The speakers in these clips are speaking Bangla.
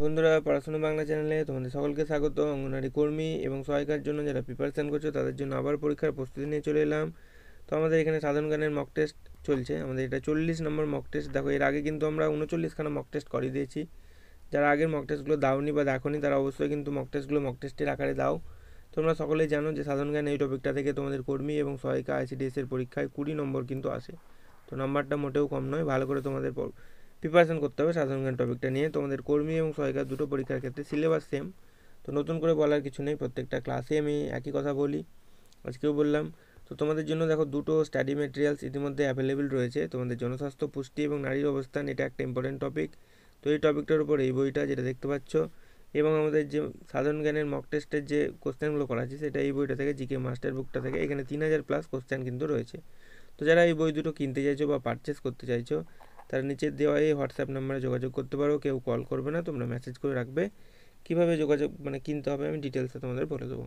বন্ধুরা, পড়াশোনা বাংলা চ্যানেলে তোমাদের সকলকে স্বাগত। অঙ্গনওয়াড়ি কর্মী এবং সহায়িকার জন্য যারা প্রিপারেশান করছো তাদের জন্য আবার পরীক্ষার প্রস্তুতি নিয়ে চলে এলাম। তো আমাদের এখানে সাধারণ জ্ঞানের মক টেস্ট চলছে। আমাদের এটা 40 নম্বর মক টেস্ট। দেখো, এর আগে কিন্তু আমরা 39খানা মক টেস্ট করিয়ে দিয়েছি। যারা আগের মক টেস্টগুলো দাওনি বা দেখোনি তারা অবশ্যই কিন্তু মক টেস্টের আকারে দাও। তোমরা সকলেই জানো যে সাধারণ জ্ঞান এই টপিকটা থেকে তোমাদের কর্মী এবং সহায়িকা ICDS এর পরীক্ষায় 20 নম্বর কিন্তু আসে। তো নাম্বারটা মোটেও কম নয়। ভালো করে তোমাদের প্রিপারেশান করতে হবে সাধারণ জ্ঞান টপিকটা নিয়ে। তোমাদের কর্মী এবং সহায়িকা দুটো পরীক্ষার ক্ষেত্রে সিলেবাস সেম। তো নতুন করে বলার কিছু নেই, প্রত্যেকটা ক্লাসে আমি একই কথা বলি, আজকেও বললাম। তো তোমাদের জন্য দেখো দুটো স্টাডি মেটেরিয়ালস ইতিমধ্যে অ্যাভেলেবেল রয়েছে। তোমাদের জনস্বাস্থ্য, পুষ্টি এবং নারীর অবস্থান, এটা একটা ইম্পর্টেন্ট টপিক। তো এই টপিকটার উপর এই বইটা যেটা দেখতে পাচ্ছ, এবং আমাদের যে সাধারণ জ্ঞানের মক টেস্টের যে কোশ্চেনগুলো করা আছে সেটা এই বইটা থেকে, জিকে মাস্টার বুকটা থেকে। এখানে 3000+ কোশ্চেন কিন্তু রয়েছে। তো যারা এই বই দুটো কিনতে চাইছো বা পারচেস করতে চাইছো তারা নিচের দেওয়া এই হোয়াটসঅ্যাপ নাম্বারে যোগাযোগ করতে পারো। কেউ কল করবে না, তোমরা মেসেজ করে রাখবে। কীভাবে যোগাযোগ কিনতে হবে আমি ডিটেলসে তোমাদের বলে দেবো।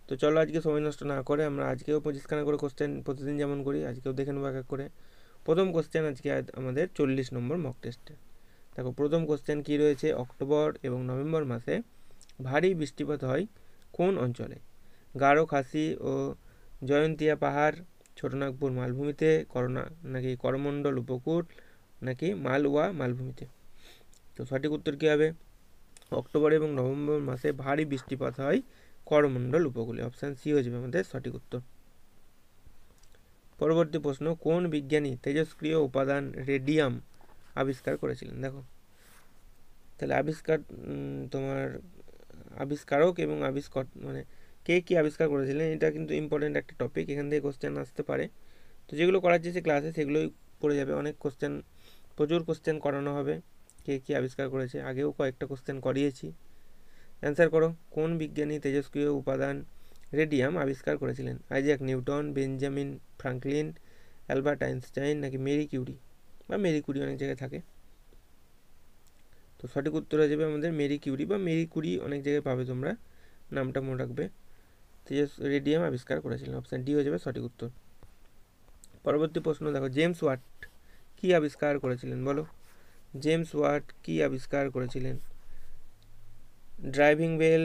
তো চলো, আজকে সময় নষ্ট না করে আমরা আজকেও 25খানা করে কোশ্চেন প্রতিদিন যেমন করি আজকেও দেখে নেবো এক এক করে। প্রথম কোশ্চেন আজকে আমাদের 40 নম্বর মক টেস্টে। দেখো, প্রথম কোশ্চেন কী রয়েছে, অক্টোবর এবং নভেম্বর মাসে ভারী বৃষ্টিপাত হয় কোন অঞ্চলে? গারো, খাসি ও জয়ন্তিয়া পাহাড়, ছোটনাগপুর মালভূমিতে, করমণ্ডল উপকূল, নাকি মালওয়া মালভূমিতে? তো সঠিক উত্তর কী হবে? অক্টোবর এবং নভেম্বর মাসে ভারী বৃষ্টিপাত হয় করমণ্ডল উপকূলে। অপশান সি হয়ে যাবে আমাদের সঠিক উত্তর। পরবর্তী প্রশ্ন, কোন বিজ্ঞানী তেজস্ক্রিয় উপাদান রেডিয়াম আবিষ্কার করেছিলেন? দেখো, তাহলে আবিষ্কারক এবং কে কী আবিষ্কার করেছিলেন, এটা কিন্তু ইম্পর্টেন্ট একটা টপিক। এখান থেকে কোশ্চেন আসতে পারে। তো যেগুলো করাচ্ছি সে ক্লাসে সেগুলোই পড়ে যাবে। প্রচুর কোশ্চেন করানো হবে। কে কী আবিষ্কার করেছে আগেও কয়েকটা কোশ্চেন করিয়েছি। অ্যান্সার করো, কোন বিজ্ঞানী তেজস্ক্রিয় উপাদান রেডিয়াম আবিষ্কার করেছিলেন? Isaac Newton, Benjamin Franklin, Albert Einstein, নাকি মেরি কিউরি? বা মেরি কুরি অনেক জায়গায় থাকে। তো সঠিক উত্তর হয়ে যাবে আমাদের মেরি কিউরি বা মেরি কুরি, অনেক জায়গায় পাবে, তোমরা নামটা মনে রাখবে। রেডিয়াম আবিষ্কার করেছিলেন, অপশান ডি হয়ে যাবে সঠিক উত্তর। পরবর্তী প্রশ্ন দেখো, জেমস ওয়াট কি আবিষ্কার করেছিলেন? বলো, জেমস ওয়াট কি আবিষ্কার করেছিলেন? ড্রাইভিং বেল,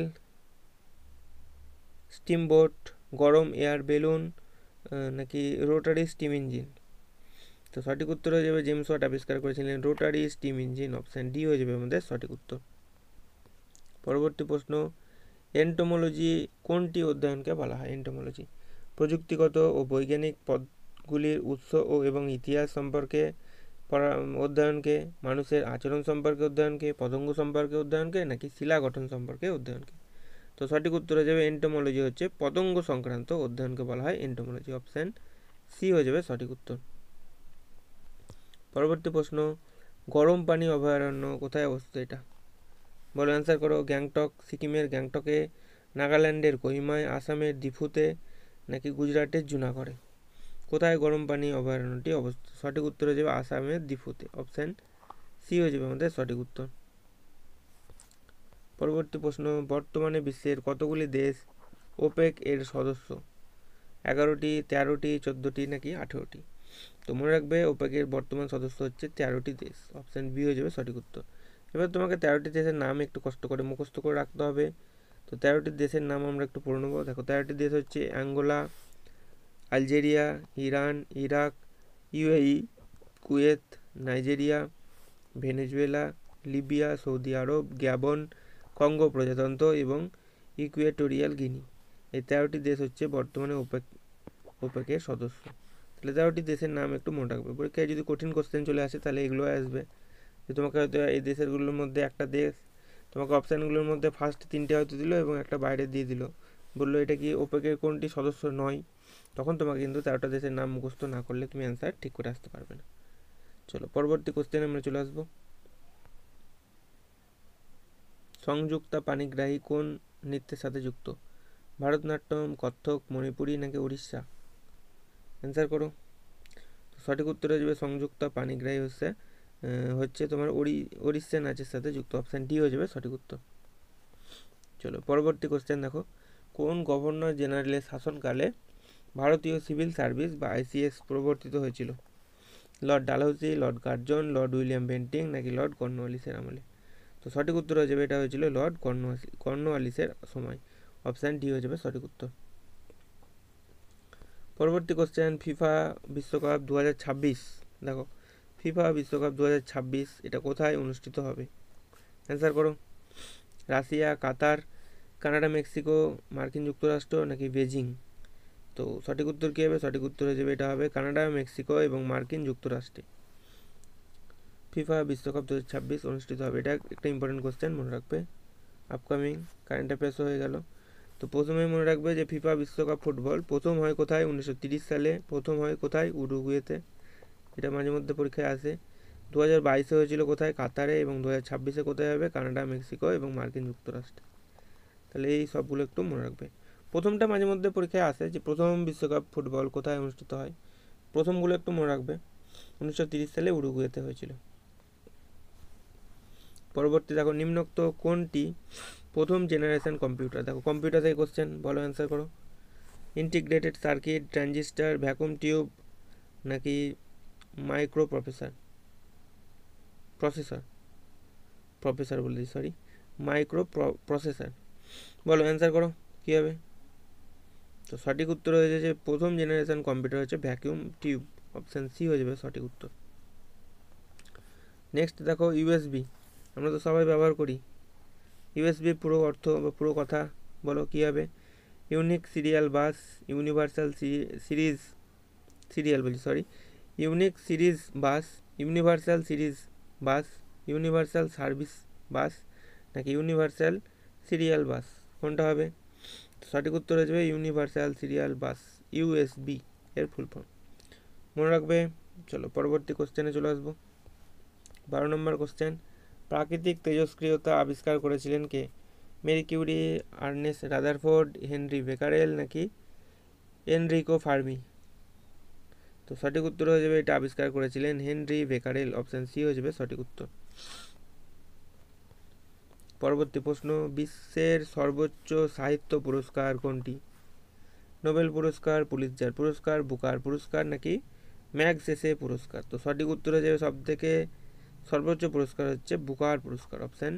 স্টিমবোট, গরম এয়ার বেলুন, নাকি রোটারি স্টিম ইঞ্জিন? তো সঠিক উত্তর হয়ে যাবে জেমস ওয়াট আবিষ্কার করেছিলেন rotary steam engine. Option D হয়ে যাবে আমাদের সঠিক উত্তর। পরবর্তী প্রশ্ন, এন্টোমোলজি কোনটি অধ্যয়নকে বলা হয়? এন্টোমোলজি প্রযুক্তিগত ও বৈজ্ঞানিক পদগুলির উৎস এবং ইতিহাস সম্পর্কে অধ্যয়নকে, মানুষের আচরণ সম্পর্কে অধ্যয়নকে, পতঙ্গ সম্পর্কে অধ্যয়নকে, নাকি শিলা গঠন সম্পর্কে অধ্যয়নকে? তো সঠিক উত্তর হয়ে যাবে এন্টোমোলজি হচ্ছে পতঙ্গ সংক্রান্ত অধ্যয়নকে বলা হয় এন্টোমোলজি। অপশান সি হয়ে যাবে সঠিক উত্তর। পরবর্তী প্রশ্ন, গরম পানি অভয়ারণ্য কোথায় অবস্থিত? এটা বলো, অ্যান্সার করো। গ্যাংটক, সিকিমের গ্যাংটকে, নাগাল্যান্ডের কোহিমায়, আসামের দিফুতে, নাকি গুজরাটের জুনাগড়ে? কোথায় গরম পানি অভয়ারণ্যটি অবস্থিত? সঠিক উত্তর হয়ে যাবে আসামের দিফুতে। অপশান সি হয়ে যাবে আমাদের সঠিক উত্তর। পরবর্তী প্রশ্ন, বর্তমানে বিশ্বের কতগুলি দেশ ওপেক এর সদস্য? 11টি, 13টি, 14টি, নাকি 18টি? তো মনে রাখবে, ওপেকের বর্তমান সদস্য হচ্ছে 13টি দেশ। অপশান বি হয়ে যাবে সঠিক উত্তর। এবার তোমাকে 13টি দেশের নাম একটু কষ্ট করে মুখস্থ করে রাখতে হবে। তো 13টি দেশের নাম আমরা একটু পড়ে নেবো। দেখো, 13টি দেশ হচ্ছে Angola, Algeria, Iran, Iraq, UAE, Kuwait, Nigeria, Venezuela, Libya, Saudi Arab, Gabon, Congo প্রজাতন্ত্র এবং ইকুয়েটোরিয়াল গিনি। এই 13টি দেশ হচ্ছে বর্তমানে ওপেকের সদস্য। তাহলে 13টি দেশের নাম একটু মনে রাখবে। পরীক্ষায় যদি কঠিন কোশ্চেন চলে আসে তাহলে এগুলো আসবে, যে তোমাকে হয়তো এই দেশেরগুলোর মধ্যে একটা দেশ তোমাকে অপশানগুলোর মধ্যে ফার্স্ট 3টে হয়তো দিল এবং একটা বাইরে দিয়ে দিল, বললো এটা কি ওপেকের কোনটি সদস্য নয়, তখন তোমাকে কিন্তু 13টা দেশের নাম মুখস্থ না করলে তুমি অ্যান্সার ঠিক করে আসতে পারবে না। চলো, পরবর্তী কোশ্চেনে আমরা চলে আসবো। সংযুক্তা পাণিগ্রাহী কোন নৃত্যের সাথে যুক্ত? ভারতনাট্যম, কত্থক, মণিপুরি, নাকি উড়িষ্যা? অ্যান্সার করো। সঠিক উত্তর হয়ে যাবে সংযুক্তা পাণিগ্রাহী হচ্ছে তোমার ওড়িশা নাচের সাথে যুক্ত। অপশান ডি হয়ে যাবে সঠিক উত্তর। চলো, পরবর্তী কোশ্চেন দেখো, কোন গভর্নর জেনারেলের শাসনকালে ভারতীয় সিভিল সার্ভিস বা ICS প্রবর্তিত হয়েছিল? Lord Dalhousie, Lord Curzon, Lord William Bentinck, নাকি লর্ড কর্নওয়ালিসের আমলে? তো সঠিক উত্তর হয়ে যাবে এটা হয়েছিল লর্ড কর্নওয়ালিসের সময়। অপশান ডি হয়ে যাবে সঠিক উত্তর। পরবর্তী কোশ্চেন, ফিফা বিশ্বকাপ 2026, দেখো ফিফা বিশ্বকাপ 2026 এটা কোথায় অনুষ্ঠিত হবে? অ্যান্সার করো। রাশিয়া, কাতার, কানাডা, মেক্সিকো, মার্কিন যুক্তরাষ্ট্র নাকি বেজিং? তো সঠিক উত্তর কী হবে? সঠিক উত্তর হয়ে যাবে এটা হবে কানাডা, মেক্সিকো এবং মার্কিন যুক্তরাষ্ট্রে ফিফা বিশ্বকাপ 2026 অনুষ্ঠিত হবে। এটা একটা ইম্পর্টেন্ট কোশ্চেন, মনে রাখবে, আপকামিং কারেন্ট অ্যাফেয়ার্সও হয়ে গেল। তো প্রথমে মনে রাখবে যে ফিফা বিশ্বকাপ ফুটবল প্রথম হয় কোথায়? 1930 সালে প্রথম হয় কোথায়? উরুগুয়েতে। এটা মাঝে মধ্যে পরীক্ষায় আসে। 2022 হয়েছিল কোথায়? কাতারে। এবং 2026 কোথায় হবে? কানাডা, মেক্সিকো এবং মার্কিন যুক্তরাষ্ট্রে। তাহলে এই সবগুলো একটু মনে রাখবে। প্রথমটা মাঝে মধ্যে পরীক্ষায় আসে যে প্রথম বিশ্বকাপ ফুটবল কোথায় অনুষ্ঠিত হয়, প্রথমগুলো একটু মনে রাখবে। 1930 সালে উরুগুয়েতে হয়েছিল। পরবর্তী দেখো, নিম্নোক্ত কোনটি প্রথম জেনারেশন কম্পিউটার? দেখো কম্পিউটার থেকে কোশ্চেন, বলো অ্যান্সার করো। Integrated circuit, transistor, vacuum tube নাকি মাইক্রো প্রসেসর বলে দিই, সরি, মাইক্রো প্রসেসর। বলো অ্যান্সার করো কী হবে? তো সঠিক উত্তর হয়ে যাচ্ছে প্রথম জেনারেশন কম্পিউটার হচ্ছে ভ্যাকুয়াম টিউব। অপশান সি হয়ে যাবে সঠিক উত্তর। নেক্সট দেখো, ইউএসবি আমরা তো সবাই ব্যবহার করি। ইউএসবির পুরো অর্থ বা পুরো কথা বলো কী হবে? Unique serial bus, universal unique series bus, universal series bus, universal service bus নাকি ইউনিভার্সাল সিরিয়াল বাস? কোনটা হবে? সঠিক উত্তর হয়ে যাবে ইউনিভার্সাল সিরিয়াল বাস, ইউএসবি এর ফুল ফর্ম, মনে রাখবে। চলো পরবর্তী কোশ্চেনে চলে আসবো। 12 নম্বর কোশ্চেন, প্রাকৃতিক তেজস্ক্রিয়তা আবিষ্কার করেছিলেন কে? Marie Curie, Ernest Rutherford, Henri Becquerel নাকি এনরিকো ফার্মি? তো সঠিক উত্তর হয়ে যাবে এটা আবিষ্কার করেছিলেন হেনরি বেকারেল। অপশান সি হয়ে যাবে সঠিক উত্তর। পরবর্তী প্রশ্ন, বিশ্বের সর্বোচ্চ সাহিত্য পুরস্কার কোনটি? নোবেল পুরস্কার, পুলিৎজার পুরস্কার, বুকার পুরস্কার নাকি ম্যাগসেসে পুরস্কার? তো সঠিক উত্তর হয়ে যাবে সব থেকে সর্বোচ্চ পুরস্কার হচ্ছে বুকার পুরস্কার। অপশান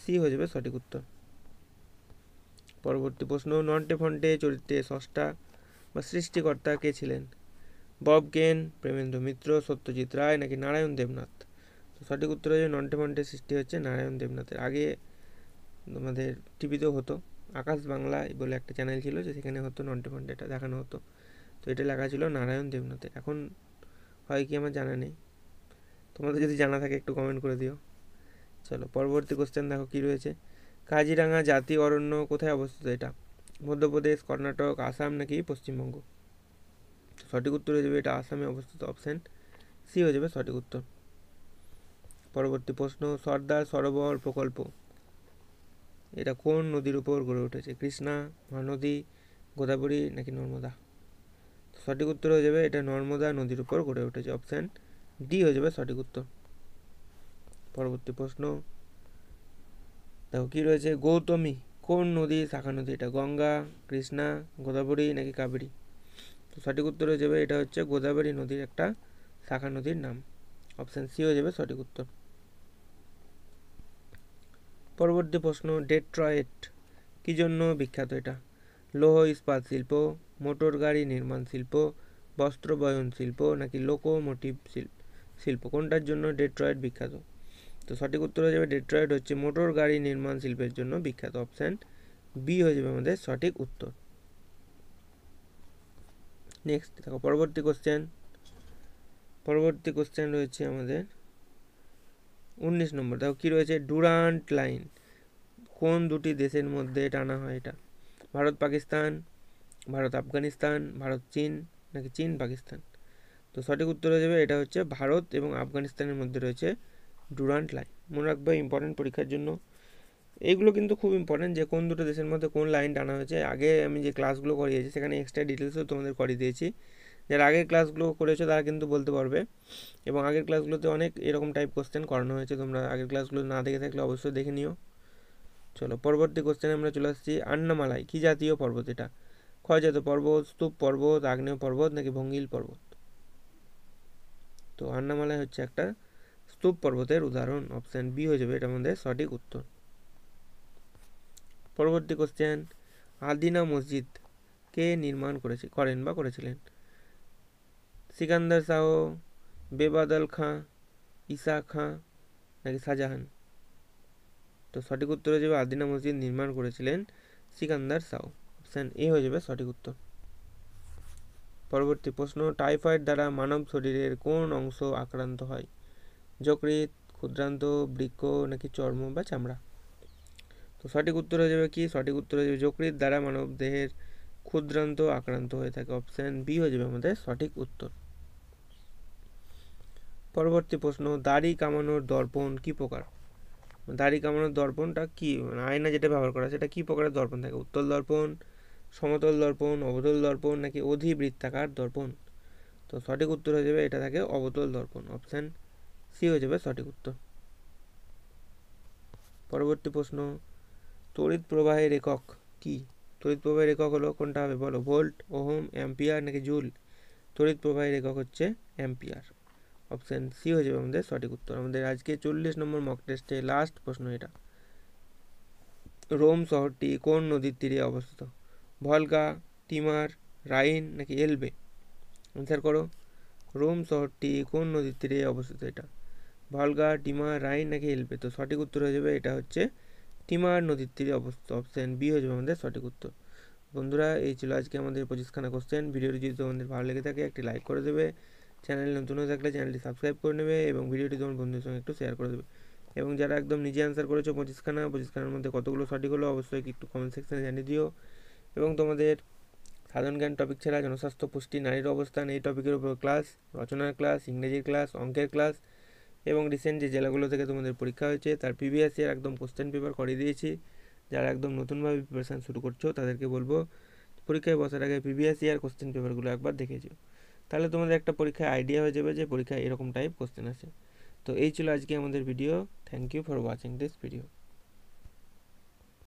সি হয়ে যাবে সঠিক উত্তর। পরবর্তী প্রশ্ন, নন্টে ফন্টে চরিত্রে স্রষ্টা বা সৃষ্টিকর্তা কে ছিলেন? বব কেন, প্রেমেন্দ্র মিত্র, সত্যজিৎ রায় নাকি নারায়ণ দেবনাথ? তো সঠিক উত্তর হয়ে যাবে নন্টে ফন্টে সৃষ্টি হচ্ছে নারায়ণ দেবনাথের। আগে আমাদের টিভিতেও হতো, আকাশ বাংলা বলে একটা চ্যানেল ছিল, যে সেখানে হতো নন্টে ফন্টে, এটা দেখানো হতো। তো এটা লেখা ছিল নারায়ণ দেবনাথের। এখন হয় কি আমার জানা নেই, তোমাদের যদি জানা থাকে একটু কমেন্ট করে দিও। চলো পরবর্তী কোশ্চেন দেখো কি রয়েছে। কাজিরাঙা জাতীয় অরণ্য কোথায় অবস্থিত? এটা মধ্যপ্রদেশ, কর্ণাটক, আসাম নাকি পশ্চিমবঙ্গ? সঠিক উত্তর হয়ে যাবে এটা আসামে অবস্থিত। অপশান সি হয়ে যাবে সঠিক উত্তর। পরবর্তী প্রশ্ন, সর্দার সরোবর প্রকল্প এটা কোন নদীর উপর গড়ে উঠেছে? কৃষ্ণা, মহানদী, গোদাবরী নাকি নর্মদা? সঠিক উত্তর হয়ে যাবে এটা নর্মদা নদীর উপর গড়ে উঠেছে। অপশান ডি হয়ে যাবে সঠিক উত্তর। পরবর্তী প্রশ্ন দেখো কি রয়েছে, গৌতমী কোন নদীর শাখা নদী? এটা গঙ্গা, কৃষ্ণা, গোদাবরী নাকি কাবেরী? তো সঠিক উত্তর হয়ে যাবে এটা হচ্ছে গোদাবরী নদীর একটা শাখা নদীর নাম। অপশান সি হয়ে যাবে সঠিক উত্তর। পরবর্তী প্রশ্ন, ডেট্রয়েট কি জন্য বিখ্যাত? এটা লৌহ ইস্পাত শিল্প, মোটর গাড়ি নির্মাণ শিল্প, বস্ত্র বয়ন শিল্প নাকি লোকোমোটিভ শিল্প? কোনটার জন্য ডেট্রয়েট বিখ্যাত? তো সঠিক উত্তর হয়ে যাবে ডেট্রয়েট হচ্ছে মোটর গাড়ি নির্মাণ শিল্পের জন্য বিখ্যাত। অপশান বি হয়ে যাবে আমাদের সঠিক উত্তর। নেক্সট দেখো পরবর্তী কোশ্চেন রয়েছে আমাদের 19 নম্বর। দেখো কি রয়েছে, ডুরান্ট লাইন কোন দুটি দেশের মধ্যে টানা হয়? এটা ভারত পাকিস্তান, ভারত আফগানিস্তান, ভারত চীন নাকি চীন পাকিস্তান? তো সঠিক উত্তর হয়ে যাবে এটা হচ্ছে ভারত এবং আফগানিস্তানের মধ্যে রয়েছে ডুরান্ট লাইন। মনে রাখবে ইম্পর্টেন্ট পরীক্ষার জন্য এইগুলো কিন্তু খুব ইম্পর্টেন্ট, যে কোন দুটো দেশের মধ্যে কোন লাইন টানা হয়েছে। আগে আমি যে ক্লাসগুলো করিয়েছি সেখানে এক্সট্রা ডিটেলসও তোমাদের করিয়ে দিয়েছি, যারা আগের ক্লাসগুলো করেছো তারা কিন্তু বলতে পারবে। এবং আগের ক্লাসগুলোতে অনেক এরকম টাইপ কোশ্চেন করানো হয়েছে, তোমরা আগের ক্লাসগুলো না দেখে থাকলে অবশ্যই দেখে নিও। চলো পরবর্তী কোশ্চেনে আমরা চলে আসছি। আন্নামালাই কি জাতীয় পর্বত? এটা ক্ষয়জাত পর্বত, স্তূপ পর্বত, আগ্নেয় পর্বত নাকি ভঙ্গিল পর্বত? তো আন্নামালাই হচ্ছে একটা স্তূপ পর্বতের উদাহরণ। অপশান বি হয়ে যাবে এটা আমাদের সঠিক উত্তর। পরবর্তী কোশ্চেন, আদিনা মসজিদ কে নির্মাণ করেছিলেন? সিকান্দার শাহ, বেবাদল খাঁ, ঈসা খাঁ নাকি শাহজাহান? তো সঠিক উত্তর হয়ে যাবে আদিনা মসজিদ নির্মাণ করেছিলেন সিকান্দার শাহ। অপশান এ হয়ে যাবে সঠিক উত্তর। পরবর্তী প্রশ্ন, টাইফয়েড দ্বারা মানব শরীরের কোন অংশ আক্রান্ত হয়? যকৃৎ, ক্ষুদ্রান্ত, বৃক্ক নাকি চর্ম বা চামড়া? তো সঠিক উত্তর হয়ে যাবে কি? সঠিক উত্তর হয়ে যাবে যকৃৎ দ্বারা মানব দেহের ক্ষুদ্রান্ত আক্রান্ত হয়ে থাকে। অপশান বি হয়ে যাবে আমাদের সঠিক উত্তর। পরবর্তী প্রশ্ন, দাড়ি কামানোর দর্পণ কি প্রকার? দাড়ি কামানোর দর্পণটা কি, আয়না যেটা ব্যবহার করা সেটা কি প্রকারের দর্পণ থাকে? উত্তল দর্পণ, সমতল দর্পণ, অবতল দর্পণ নাকি অধিবৃত্তাকার দর্পণ? তো সঠিক উত্তর হয়ে যাবে এটা থাকে অবতল দর্পণ। অপশান সি হয়ে যাবে সঠিক উত্তর। পরবর্তী প্রশ্ন, তড়িৎ প্রবাহের একক কি? তড়িৎ প্রবাহের একক হলো কোনটা হবে বলো? ভোল্ট, ওহম, অ্যাম্পিয়ার নাকি জুল? তড়িৎ প্রবাহের একক হচ্ছে অ্যাম্পিয়ার। অপশান সি হয়ে যাবে আমাদের সঠিক উত্তর। আমাদের আজকে 40 নম্বর মক টেস্টে লাস্ট প্রশ্ন এটা। রোম শহরটি কোন নদীর তীরে অবস্থিত? ভলগা, টিমার, রাইন নাকি এলবে? অ্যান্সার করো। রোম শহরটি কোন নদীর তীরে অবস্থিত? এটা ভলগা, টিমার, রাইন নাকি এলবে? তো সঠিক উত্তর হয়ে যাবে এটা হচ্ছে টিমার নদীর তীরে অবস্থিত। অপশান বি হয়ে যাবে আমাদের সঠিক উত্তর। বন্ধুরা, এই ছিল আজকে আমাদের 25খানা কোশ্চেন। ভিডিওটি যদি তোমাদের ভালো লেগে থাকে একটি লাইক করে দেবে, চ্যানেল নতুন হয়ে থাকলে চ্যানেলটি সাবস্ক্রাইব করে নেবে এবং ভিডিওটি তোমার বন্ধুদের সঙ্গে একটু শেয়ার করে দেবে। এবং যারা একদম নিজে অ্যান্সার করেছো 25খানার মধ্যে কতগুলো সঠিক হলো অবশ্যই একটু কমেন্ট সেকশনে জানিয়ে দিও। এবং তোমাদের সাধারণ জ্ঞান টপিক ছাড়া জনস্বাস্থ্য, পুষ্টি, নারীর অবস্থান এই টপিকের উপর ক্লাস, রচনার ক্লাস, ইংরেজির ক্লাস, অঙ্কের ক্লাস এবং রিসেন্ট যে জেলাগুলো থেকে তোমাদের পরীক্ষা হয়েছে তার প্রিভিয়াস ইয়ার একদম কোশ্চেন পেপার করিয়ে দিয়েছি। যারা একদম নতুনভাবে প্রিপারেশান শুরু করছো তাদেরকে বলবো পরীক্ষায় বসার আগে প্রিভিয়াস ইয়ার কোশ্চেন পেপারগুলো একবার দেখে যেও, তাহলে তোমাদের একটা পরীক্ষায় আইডিয়া হয়ে যাবে যে পরীক্ষায় এরকম টাইপ কোশ্চেন আসে। তো এই ছিল আজকে আমাদের video. Thank you for watching this video.